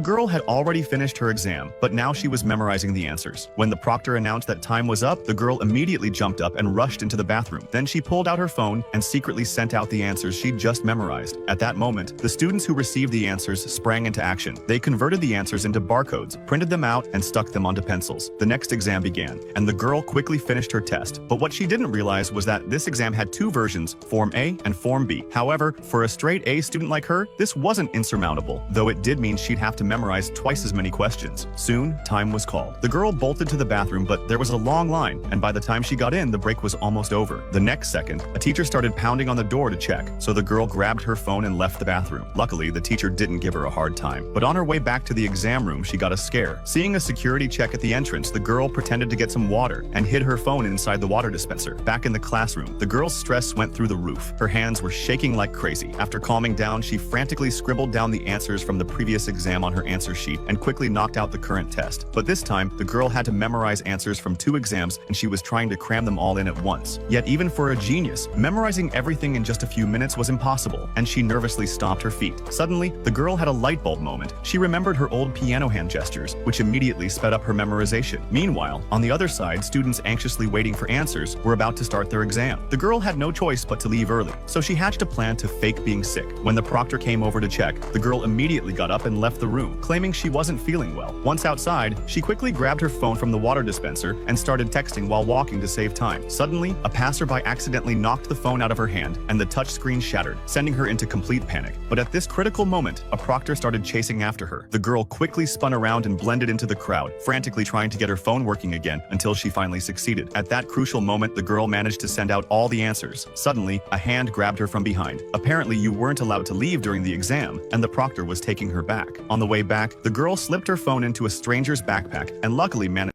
girl had already finished her exam, but now she was memorizing the answers. When the proctor announced that time was up, the girl immediately jumped up and rushed into the bathroom. Then she pulled out her phone and secretly sent out the answers she'd just memorized. At that moment, the students who received the answers sprang into action. They converted the answers into barcodes, printed them out, and stuck them onto pencils. The next exam began, and the girl quickly finished her test. But what she didn't realize was that this exam had two versions, Form A and Form B. However, for a straight A student like her, this wasn't insurmountable, though it did mean she'd have to memorize twice as many questions. Soon, time was called. The girl bolted to the bathroom, but there was a long line, and by the time she got in, the break was almost over. The next second, a teacher started pounding on the door to check, so the girl grabbed her phone and left the bathroom. Luckily, the teacher didn't give her a hard time, but on her way back to the exam room, she got a scare. Seeing a security check at the entrance, the girl pretended to get some water and hid her phone inside the water dispenser. Back in the classroom, the girl's stress went through the roof. Her hands were shaking like crazy. After calming down, she frantically scribbled down the answers from the previous exam on her answer sheet and quickly knocked out the current test. But this time, the girl had to memorize answers from 2 exams, and she was trying to cram them all in at once. Yet even for a genius, memorizing everything in just a few minutes was impossible, and she nervously stomped her feet. Suddenly, the girl had a light bulb moment. She remembered her old piano hand gestures, which immediately sped up her memorization. Meanwhile, on the other side, students anxiously waiting for answers were about to start their exam. The girl had no choice but to leave early, so she hatched a plan to fake being sick. When the proctor came over to check, the girl immediately got up and left the room, claiming she wasn't feeling well. Once outside, she quickly grabbed her phone from the water dispenser and started texting while walking to save time. Suddenly, a passerby accidentally knocked the phone out of her hand, and the touchscreen shattered, sending her into complete panic. But at this critical moment, a proctor started chasing after her. The girl quickly spun around and blended into the crowd, frantically trying to get her phone working again until she finally succeeded. At that crucial moment, the girl managed to send out all the answers. Suddenly, a hand grabbed her from behind. Apparently, you weren't allowed to leave during the exam, and the proctor was taking her back. On the way back, the girl slipped her phone into a stranger's backpack and luckily managed